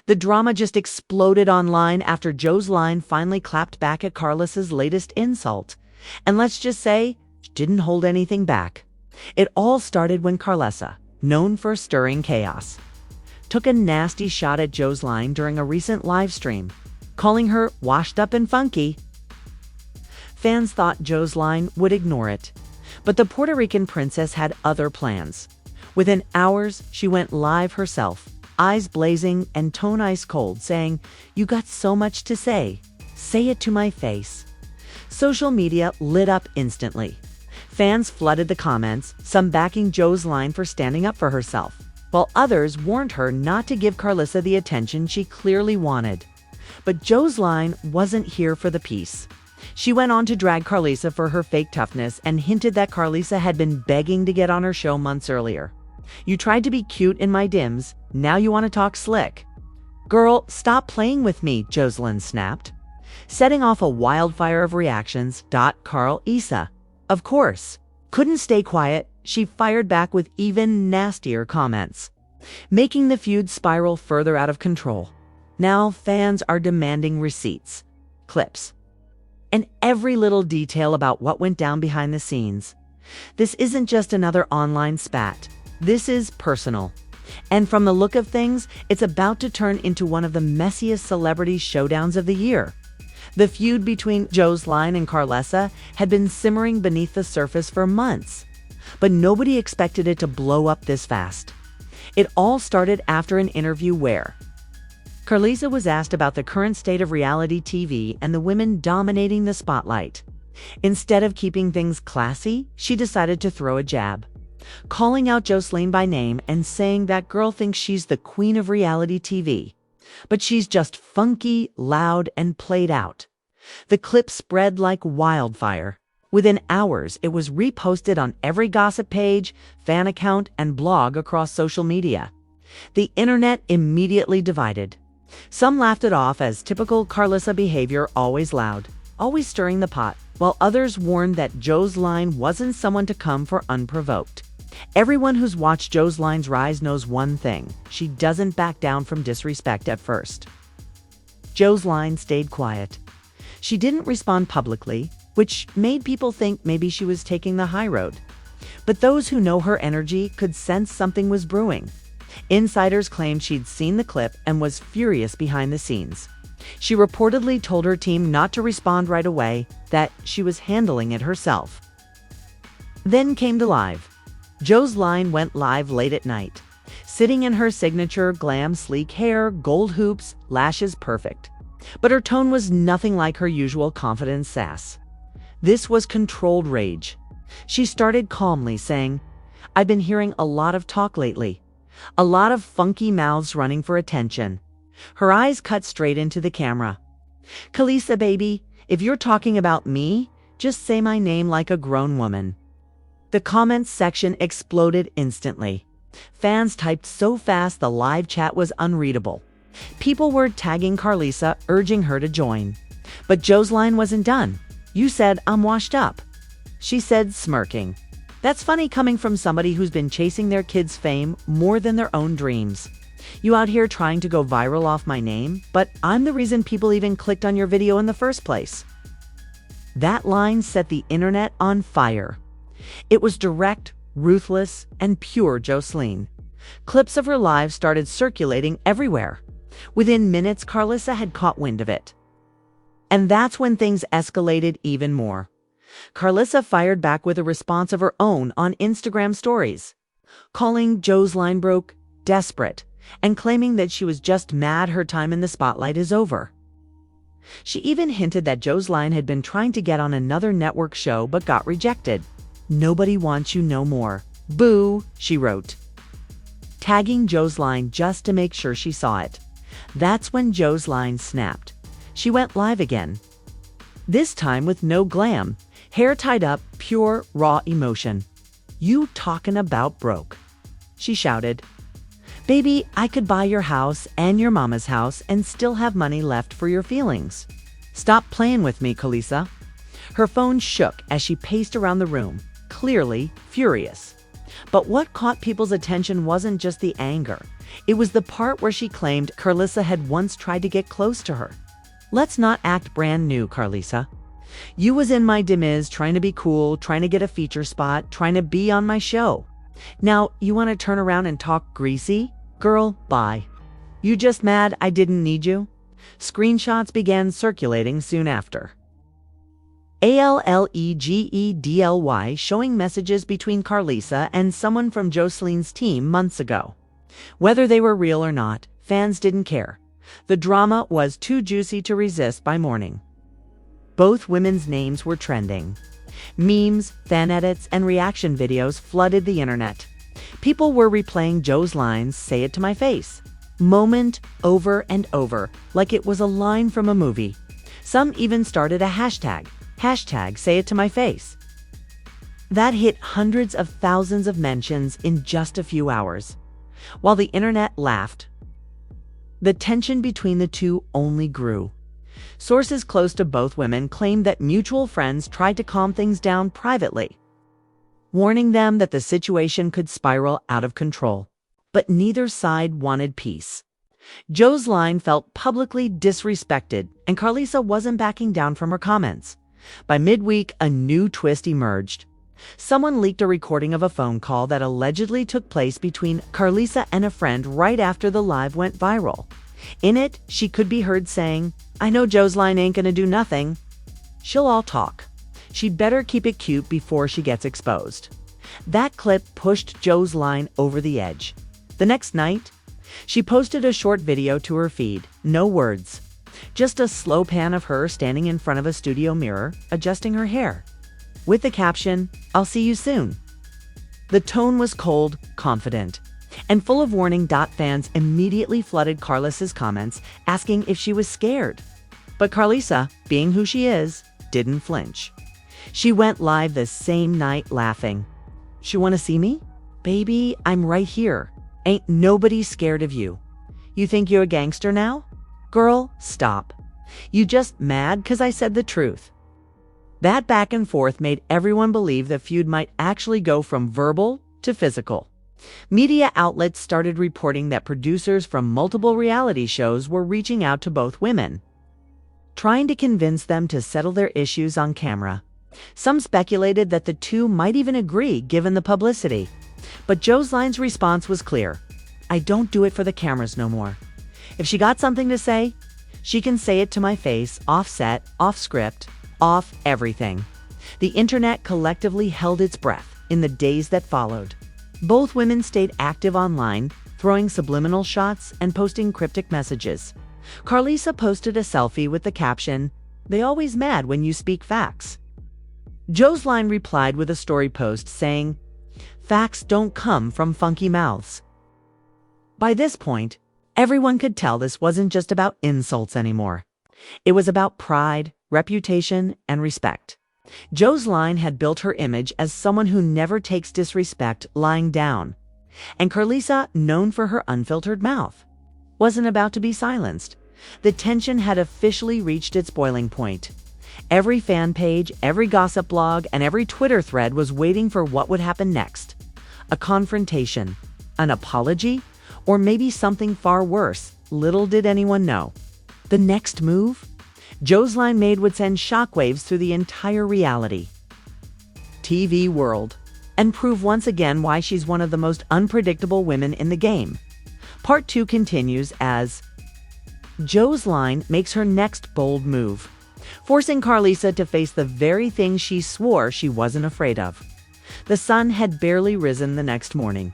The drama just exploded online after Joseline finally clapped back at Karlissa's latest insult. And let's just say, she didn't hold anything back. It all started when Karlissa, known for stirring chaos, took a nasty shot at Joseline during a recent live stream, calling her washed up and funky. Fans thought Joseline would ignore it, but the Puerto Rican princess had other plans. Within hours, she went live herself, eyes blazing and tone ice cold, saying, "You got so much to say. Say it to my face." Social media lit up instantly. Fans flooded the comments, some backing Joseline for standing up for herself, while others warned her not to give Karlissa the attention she clearly wanted. But Joseline wasn't here for the peace. She went on to drag Karlissa for her fake toughness and hinted that Karlissa had been begging to get on her show months earlier. "You tried to be cute in my DMs, now you want to talk slick." "Girl, stop playing with me," Joseline snapped, setting off a wildfire of reactions. Karlissa, of course, couldn't stay quiet. She fired back with even nastier comments, making the feud spiral further out of control. Now fans are demanding receipts, clips, and every little detail about what went down behind the scenes. This isn't just another online spat. This is personal. And from the look of things, it's about to turn into one of the messiest celebrity showdowns of the year. The feud between Joseline and Karlissa had been simmering beneath the surface for months, but nobody expected it to blow up this fast. It all started after an interview where Karlissa was asked about the current state of reality TV and the women dominating the spotlight. Instead of keeping things classy, she decided to throw a jab, calling out Joseline by name and saying that girl thinks she's the queen of reality TV, but she's just funky, loud, and played out. The clip spread like wildfire. Within hours, it was reposted on every gossip page, fan account, and blog across social media. The internet immediately divided. Some laughed it off as typical Karlissa behavior, always loud, always stirring the pot, while others warned that Joseline wasn't someone to come for unprovoked. Everyone who's watched Joseline's rise knows one thing: she doesn't back down from disrespect at first. Joseline stayed quiet. She didn't respond publicly, which made people think maybe she was taking the high road. But those who know her energy could sense something was brewing. Insiders claimed she'd seen the clip and was furious behind the scenes. She reportedly told her team not to respond right away, that she was handling it herself. Then came the live. Joseline went live late at night, sitting in her signature glam sleek hair, gold hoops, lashes perfect. But her tone was nothing like her usual confident sass. This was controlled rage. She started calmly saying, "I've been hearing a lot of talk lately. A lot of funky mouths running for attention." Her eyes cut straight into the camera. "Karlissa, baby, if you're talking about me, just say my name like a grown woman." The comments section exploded instantly. Fans typed so fast the live chat was unreadable. People were tagging Karlissa, urging her to join. But Joseline wasn't done. "You said I'm washed up," she said, smirking. "That's funny coming from somebody who's been chasing their kids' fame more than their own dreams. You out here trying to go viral off my name, but I'm the reason people even clicked on your video in the first place." That line set the internet on fire. It was direct, ruthless, and pure Joseline. Clips of her live started circulating everywhere. Within minutes, Karlissa had caught wind of it. And that's when things escalated even more. Karlissa fired back with a response of her own on Instagram stories, calling Joseline broke, desperate, and claiming that she was just mad her time in the spotlight is over. She even hinted that Joseline had been trying to get on another network show but got rejected. "Nobody wants you no more. Boo," she wrote, tagging Joseline just to make sure she saw it. That's when Joseline snapped. She went live again. This time with no glam, hair tied up, pure, raw emotion. "You talking about broke," she shouted. "Baby, I could buy your house and your mama's house and still have money left for your feelings. Stop playing with me, Karlissa." Her phone shook as she paced around the room, clearly furious. But what caught people's attention wasn't just the anger. It was the part where she claimed Karlissa had once tried to get close to her. Let's not act brand new, Karlissa. You was in my demise trying to be cool, trying to get a feature spot, trying to be on my show. Now, you want to turn around and talk greasy? Girl, bye. You just mad I didn't need you? Screenshots began circulating soon after. ALLEGEDLY showing messages between Karlissa and someone from Joseline's team months ago. Whether they were real or not, fans didn't care. The drama was too juicy to resist by morning. Both women's names were trending. Memes, fan edits, and reaction videos flooded the internet. People were replaying Joseline's "Say It to My Face" moment over and over, like it was a line from a movie. Some even started a hashtag "Say It to My Face." That hit hundreds of thousands of mentions in just a few hours. While the internet laughed, the tension between the two only grew. Sources close to both women claimed that mutual friends tried to calm things down privately, warning them that the situation could spiral out of control. But neither side wanted peace. Joseline felt publicly disrespected, and Karlissa wasn't backing down from her comments. By midweek, a new twist emerged. Someone leaked a recording of a phone call that allegedly took place between Karlissa and a friend right after the live went viral. In it, she could be heard saying, "I know Joseline ain't gonna do nothing. She'll all talk. She'd better keep it cute before she gets exposed." That clip pushed Joseline over the edge. The next night, she posted a short video to her feed, no words. Just a slow pan of her standing in front of a studio mirror, adjusting her hair, with the caption, "I'll see you soon." The tone was cold, confident, and full of warning. Fans immediately flooded Karlissa's comments, asking if she was scared. But Karlissa, being who she is, didn't flinch. She went live the same night laughing. "She wanna see me? Baby, I'm right here. Ain't nobody scared of you. You think you're a gangster now? Girl, stop. You just mad 'cause I said the truth." That back and forth made everyone believe the feud might actually go from verbal to physical. Media outlets started reporting that producers from multiple reality shows were reaching out to both women, trying to convince them to settle their issues on camera. Some speculated that the two might even agree given the publicity. But Joseline's response was clear. "I don't do it for the cameras no more. If she got something to say, she can say it to my face, off set, off script, off everything." The internet collectively held its breath in the days that followed. Both women stayed active online, throwing subliminal shots and posting cryptic messages. Karlissa posted a selfie with the caption, "They always mad when you speak facts." Joseline replied with a story post saying, "Facts don't come from funky mouths." By this point, everyone could tell this wasn't just about insults anymore. It was about pride, reputation, and respect. Joseline had built her image as someone who never takes disrespect lying down. And Karlissa, known for her unfiltered mouth, wasn't about to be silenced. The tension had officially reached its boiling point. Every fan page, every gossip blog, and every Twitter thread was waiting for what would happen next. A confrontation, an apology, or maybe something far worse. Little did anyone know. The next move Joseline made would send shockwaves through the entire reality TV world and prove once again why she's one of the most unpredictable women in the game. Part 2 continues as Joseline makes her next bold move, forcing Karlissa to face the very thing she swore she wasn't afraid of. The sun had barely risen the next morning,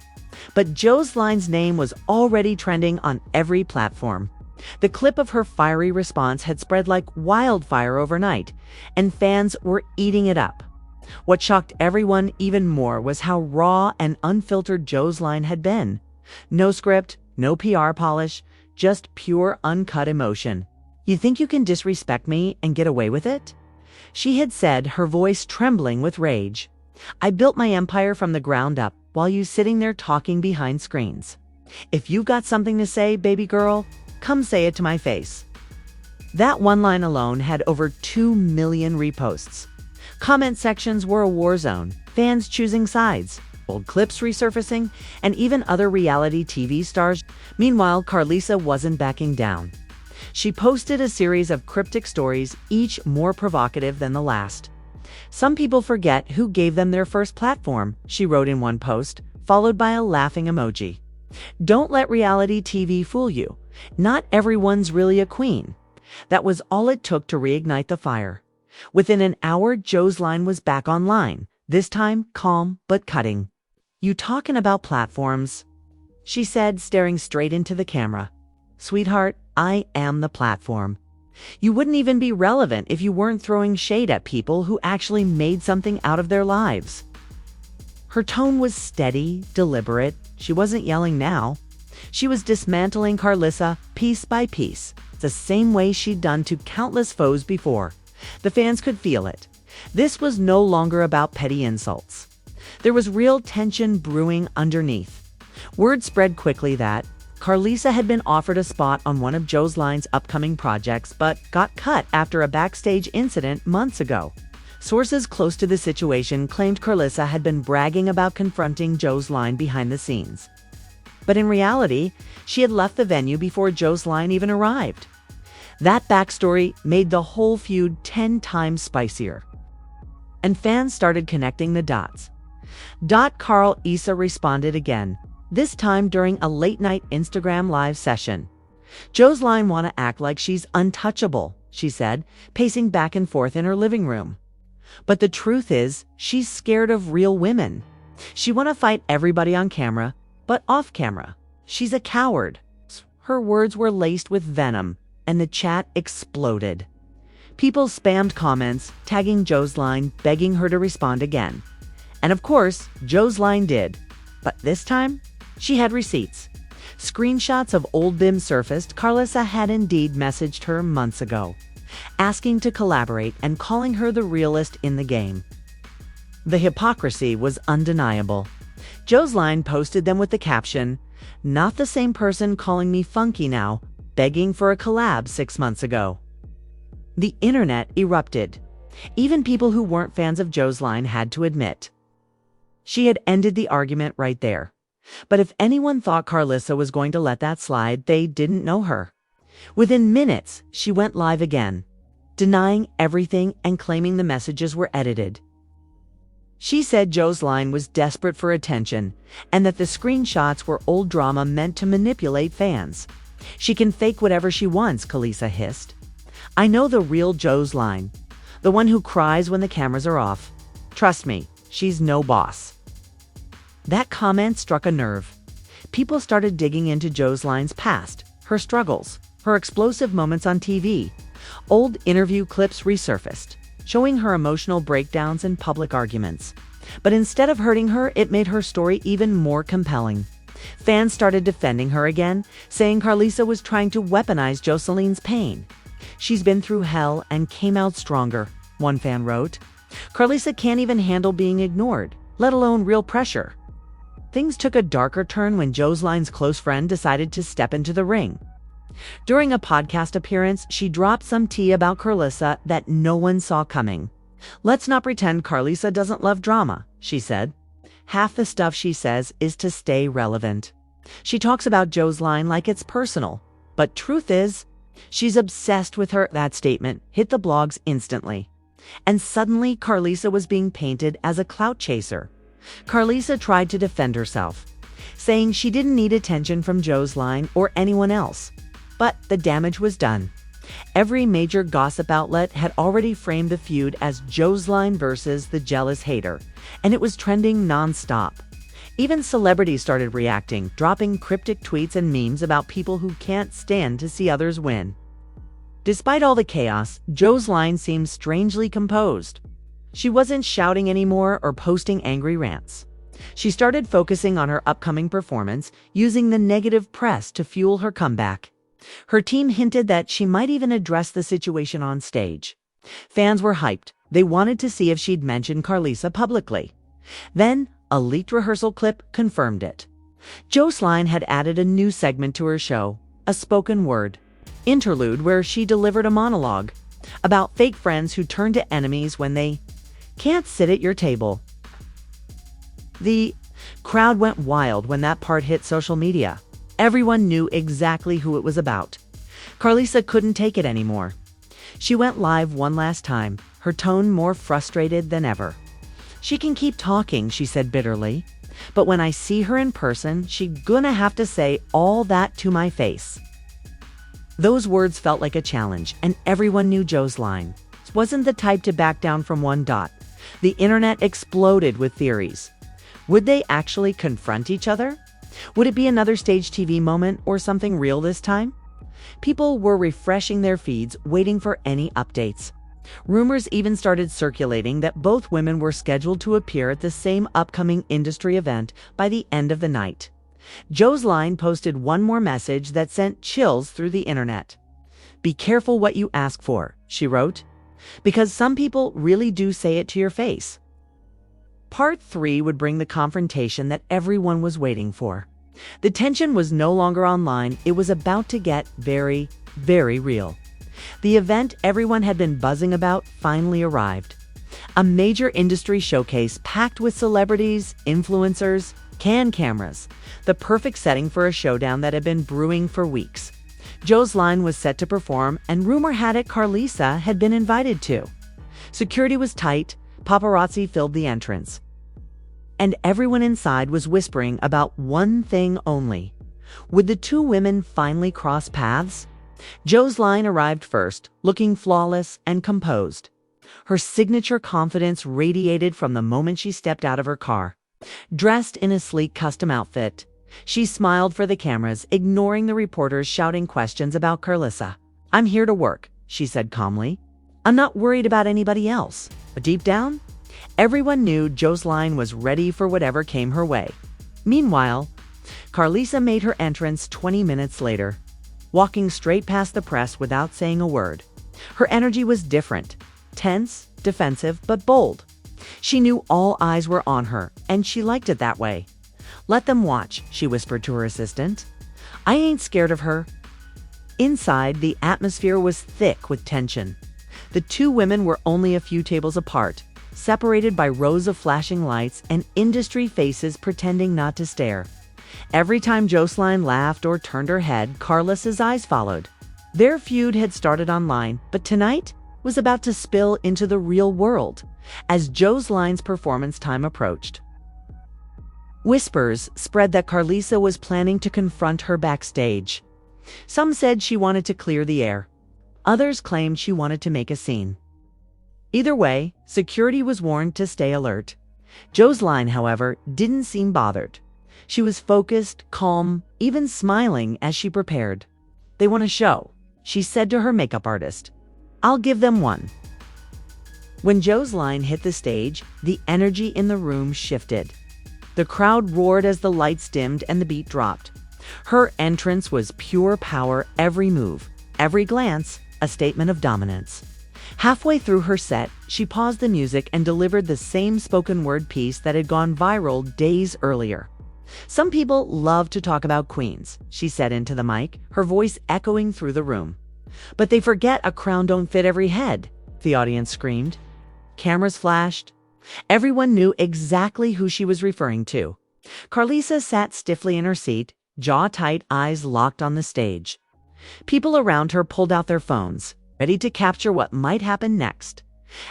but Joseline's name was already trending on every platform. The clip of her fiery response had spread like wildfire overnight, and fans were eating it up. What shocked everyone even more was how raw and unfiltered Joseline had been. No script, no PR polish, just pure uncut emotion. "You think you can disrespect me and get away with it?" she had said, her voice trembling with rage. "I built my empire from the ground up while you sitting there talking behind screens. If you've got something to say, baby girl, come say it to my face." That one line alone had over 2 million reposts. Comment sections were a war zone, fans choosing sides. old clips resurfacing, and even other reality TV stars. Meanwhile, Karlissa wasn't backing down. She posted a series of cryptic stories, each more provocative than the last. "Some people forget who gave them their first platform," she wrote in one post, followed by a laughing emoji. "Don't let reality TV fool you. Not everyone's really a queen." That was all it took to reignite the fire. Within an hour, Joseline was back online, this time calm but cutting. "You talking about platforms?" she said, staring straight into the camera. "Sweetheart, I am the platform. You wouldn't even be relevant if you weren't throwing shade at people who actually made something out of their lives." Her tone was steady, deliberate. She wasn't yelling now. She was dismantling Karlissa piece by piece, the same way she'd done to countless foes before. The fans could feel it. This was no longer about petty insults. There was real tension brewing underneath. Word spread quickly that Karlissa had been offered a spot on one of Joseline's upcoming projects, but got cut after a backstage incident months ago. Sources close to the situation claimed Karlissa had been bragging about confronting Joseline behind the scenes. But in reality, she had left the venue before Joseline even arrived. That backstory made the whole feud 10 times spicier. And fans started connecting the dots. Karlissa responded again, this time during a late-night Instagram live session. "Joseline wanna act like she's untouchable," she said, pacing back and forth in her living room. "But the truth is, she's scared of real women. She wanna fight everybody on camera, but off camera. She's a coward." Her words were laced with venom, and the chat exploded. People spammed comments, tagging Joseline, begging her to respond again. And of course, Joseline did. But this time, she had receipts. Screenshots of old BIM surfaced. Karlissa had indeed messaged her months ago, asking to collaborate and calling her the realest in the game. The hypocrisy was undeniable. Joseline posted them with the caption, "Not the same person calling me funky now, begging for a collab 6 months ago." The internet erupted. Even people who weren't fans of Joseline had to admit she had ended the argument right there. But if anyone thought Karlissa was going to let that slide, they didn't know her. Within minutes, she went live again, denying everything and claiming the messages were edited. She said Joseline was desperate for attention and that the screenshots were old drama meant to manipulate fans. "She can fake whatever she wants," Karlissa hissed. "I know the real Joseline, the one who cries when the cameras are off. Trust me, she's no boss." That comment struck a nerve. People started digging into Joseline's past, her struggles, her explosive moments on TV. Old interview clips resurfaced, showing her emotional breakdowns and public arguments. But instead of hurting her, it made her story even more compelling. Fans started defending her again, saying Karlissa was trying to weaponize Joseline's pain. "She's been through hell and came out stronger," one fan wrote. "Karlissa can't even handle being ignored, let alone real pressure." Things took a darker turn when Joseline's close friend decided to step into the ring. During a podcast appearance, she dropped some tea about Karlissa that no one saw coming. "Let's not pretend Karlissa doesn't love drama," she said. "Half the stuff she says is to stay relevant. She talks about Joseline like it's personal, but truth is, she's obsessed with her." That statement hit the blogs instantly. And suddenly, Karlissa was being painted as a clout chaser. Karlissa tried to defend herself, saying she didn't need attention from Joseline or anyone else. But the damage was done. Every major gossip outlet had already framed the feud as Joseline versus the jealous hater, and it was trending nonstop. Even celebrities started reacting, dropping cryptic tweets and memes about people who can't stand to see others win. Despite all the chaos, Joseline seemed strangely composed. She wasn't shouting anymore or posting angry rants. She started focusing on her upcoming performance, using the negative press to fuel her comeback. Her team hinted that she might even address the situation on stage. Fans were hyped. They wanted to see if she'd mention Karlissa publicly. Then, a leaked rehearsal clip confirmed it. Joseline had added a new segment to her show, a spoken word interlude where she delivered a monologue about fake friends who turn to enemies when they can't sit at your table. The Crowd went wild when that part hit social media. Everyone knew exactly who it was about. Karlissa couldn't take it anymore. She went live one last time, her tone more frustrated than ever. "She can keep talking," she said bitterly, "but when I see her in person, she gonna have to say all that to my face." Those words felt like a challenge, and everyone knew Joseline wasn't the type to back down from one dot. The internet exploded with theories. Would they actually confront each other? Would it be another stage TV moment or something real this time? People were refreshing their feeds, waiting for any updates. Rumors even started circulating that both women were scheduled to appear at the same upcoming industry event by the end of the night. Joseline posted one more message that sent chills through the internet. "Be careful what you ask for," she wrote, "because some people really do say it to your face." Part 3 would bring the confrontation that everyone was waiting for. The tension was no longer online, it was about to get very, very real. The event everyone had been buzzing about finally arrived. A major industry showcase packed with celebrities, influencers, cameras. The perfect setting for a showdown that had been brewing for weeks. Joseline was set to perform, and rumor had it Karlissa had been invited too. Security was tight, paparazzi filled the entrance. And everyone inside was whispering about one thing only. Would the two women finally cross paths? Joseline arrived first, looking flawless and composed. Her signature confidence radiated from the moment she stepped out of her car. Dressed in a sleek custom outfit, she smiled for the cameras, ignoring the reporters shouting questions about Karlissa. "I'm here to work," she said calmly. "I'm not worried about anybody else." But deep down, everyone knew Joseline was ready for whatever came her way. Meanwhile, Karlissa made her entrance 20 minutes later, walking straight past the press without saying a word. Her energy was different, tense, defensive, but bold. She knew all eyes were on her, and she liked it that way. "Let them watch," she whispered to her assistant. "I ain't scared of her." Inside, the atmosphere was thick with tension. The two women were only a few tables apart, separated by rows of flashing lights and industry faces pretending not to stare. Every time Joseline laughed or turned her head, Karlissa's eyes followed. Their feud had started online, but tonight was about to spill into the real world as Joseline's performance time approached. Whispers spread that Karlissa was planning to confront her backstage. Some said she wanted to clear the air. Others claimed she wanted to make a scene. Either way, security was warned to stay alert. Joseline, however, didn't seem bothered. She was focused, calm, even smiling as she prepared. "They want a show," she said to her makeup artist. "I'll give them one." When Joseline hit the stage, the energy in the room shifted. The crowd roared as the lights dimmed and the beat dropped. Her entrance was pure power, every move, every glance, a statement of dominance. Halfway through her set, she paused the music and delivered the same spoken word piece that had gone viral days earlier. "Some people love to talk about queens," she said into the mic, her voice echoing through the room. "But they forget a crown don't fit every head," the audience screamed. Cameras flashed. Everyone knew exactly who she was referring to. Karlissa sat stiffly in her seat, jaw tight, eyes locked on the stage. People around her pulled out their phones, ready to capture what might happen next.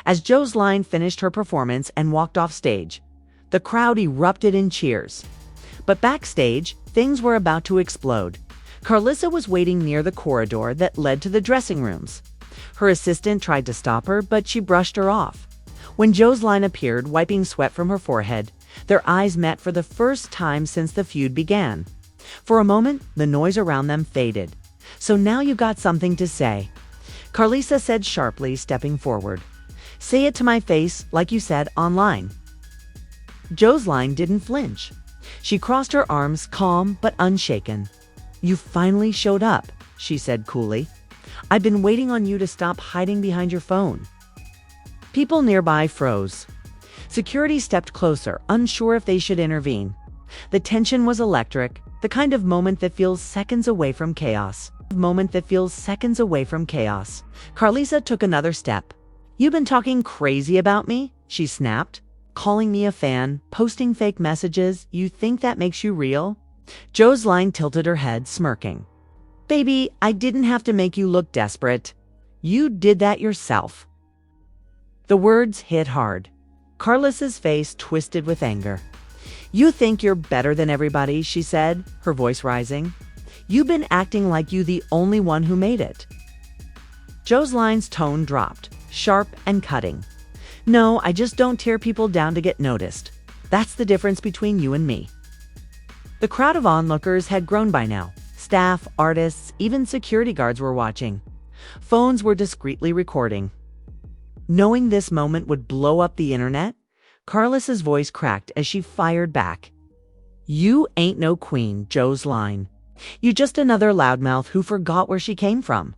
As Joseline finished her performance and walked off stage, the crowd erupted in cheers. But backstage, things were about to explode. Karlissa was waiting near the corridor that led to the dressing rooms. Her assistant tried to stop her, but she brushed her off. When Joseline appeared, wiping sweat from her forehead, their eyes met for the first time since the feud began. For a moment, the noise around them faded. "So now you got something to say," Karlissa said sharply, stepping forward. "Say it to my face, like you said online." Joseline didn't flinch. She crossed her arms, calm but unshaken. "You finally showed up," she said coolly. "I've been waiting on you to stop hiding behind your phone." People nearby froze. Security stepped closer, unsure if they should intervene. The tension was electric, the kind of moment that feels seconds away from chaos. Karlissa took another step. "You've been talking crazy about me?" she snapped. calling me a fan, posting fake messages. You think that makes you real?" Joseline tilted her head, smirking. "Baby, I didn't have to make you look desperate. You did that yourself." The words hit hard. Karlissa's face twisted with anger. "You think you're better than everybody," she said, her voice rising. "You've been acting like you the only one who made it." Joseline's tone dropped, sharp and cutting. "No, I just don't tear people down to get noticed. That's the difference between you and me." The crowd of onlookers had grown by now. Staff, artists, even security guards were watching. Phones were discreetly recording. Knowing this moment would blow up the internet, Karlissa's voice cracked as she fired back. "You ain't no queen, Joseline. You just another loudmouth who forgot where she came from."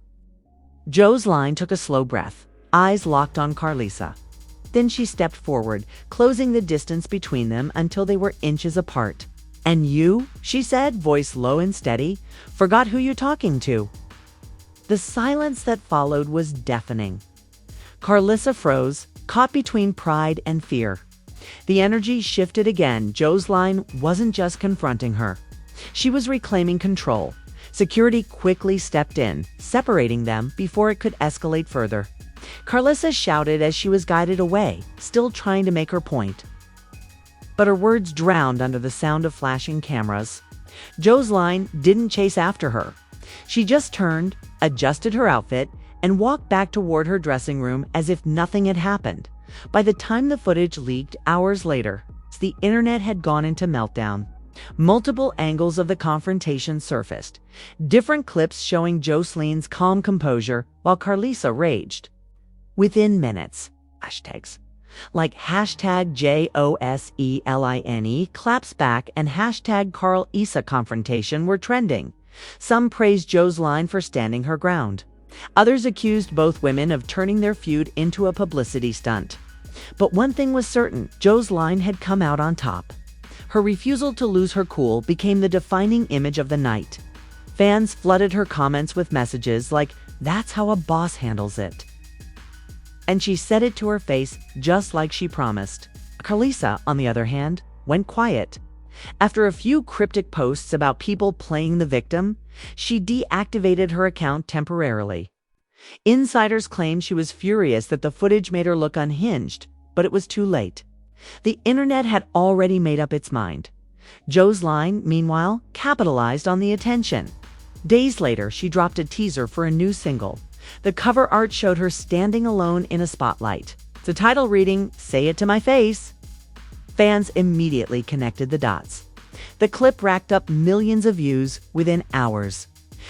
Joseline took a slow breath, eyes locked on Karlissa. Then she stepped forward, closing the distance between them until they were inches apart. "And you," she said, voice low and steady, "forgot who you're talking to." The silence that followed was deafening. Karlissa froze, caught between pride and fear. The energy shifted again. Joseline wasn't just confronting her. She was reclaiming control. Security quickly stepped in, separating them before it could escalate further. Karlissa shouted as she was guided away, still trying to make her point. But her words drowned under the sound of flashing cameras. Joseline didn't chase after her. She just turned, adjusted her outfit, and walked back toward her dressing room as if nothing had happened. By the time the footage leaked hours later, the internet had gone into meltdown. Multiple angles of the confrontation surfaced, different clips showing Joseline's calm composure while Karlissa raged. Within minutes, hashtags like hashtag Joseline claps back and hashtag Karlissa confrontation were trending. Some praised Joseline for standing her ground. Others accused both women of turning their feud into a publicity stunt. But one thing was certain, Joseline had come out on top. Her refusal to lose her cool became the defining image of the night. Fans flooded her comments with messages like, "That's how a boss handles it." And she said it to her face just like she promised. Karlissa, on the other hand, went quiet. After a few cryptic posts about people playing the victim, she deactivated her account temporarily. Insiders claimed she was furious that the footage made her look unhinged, but it was too late. The internet had already made up its mind. Joseline, meanwhile, capitalized on the attention. Days later, she dropped a teaser for a new single. The cover art showed her standing alone in a spotlight. The title reading, "Say It to My Face." Fans immediately connected the dots. The clip racked up millions of views within hours,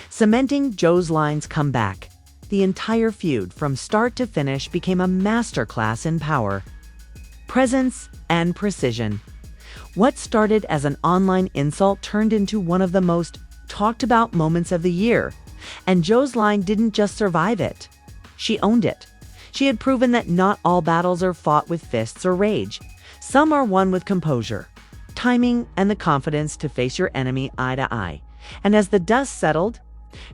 cementing Joseline's comeback. The entire feud, from start to finish, became a masterclass in power, presence, and precision. What started as an online insult turned into one of the most talked about moments of the year. And Joseline didn't just survive it. She owned it. She had proven that not all battles are fought with fists or rage. Some are won with composure, timing, and the confidence to face your enemy eye to eye. And as the dust settled,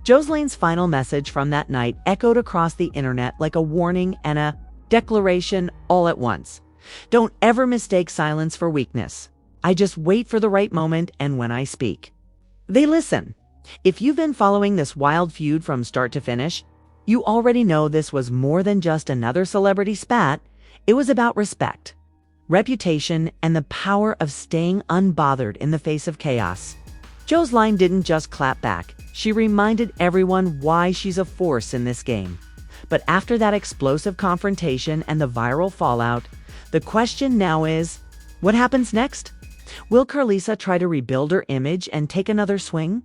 Joseline's final message from that night echoed across the internet like a warning and a declaration all at once. "Don't ever mistake silence for weakness. I just wait for the right moment, and when I speak, they listen." If you've been following this wild feud from start to finish, you already know this was more than just another celebrity spat. It was about respect, reputation, and the power of staying unbothered in the face of chaos. Joseline didn't just clap back. She reminded everyone why she's a force in this game. But after that explosive confrontation and the viral fallout, the question now is, what happens next? Will Karlissa try to rebuild her image and take another swing?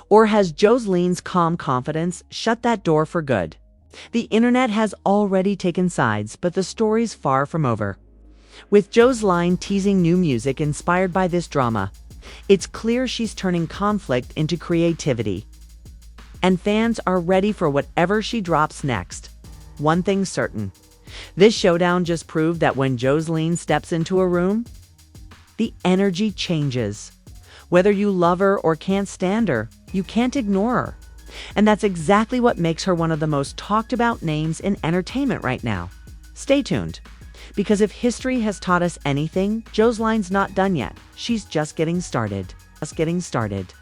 Or has Joseline's calm confidence shut that door for good? The internet has already taken sides, but the story's far from over. With Joseline teasing new music inspired by this drama, it's clear she's turning conflict into creativity. And fans are ready for whatever she drops next. One thing's certain. This showdown just proved that when Joseline steps into a room, the energy changes. Whether you love her or can't stand her, you can't ignore her. And that's exactly what makes her one of the most talked about names in entertainment right now. Stay tuned. Because if history has taught us anything, Joseline's not done yet. She's just getting started. Just getting started.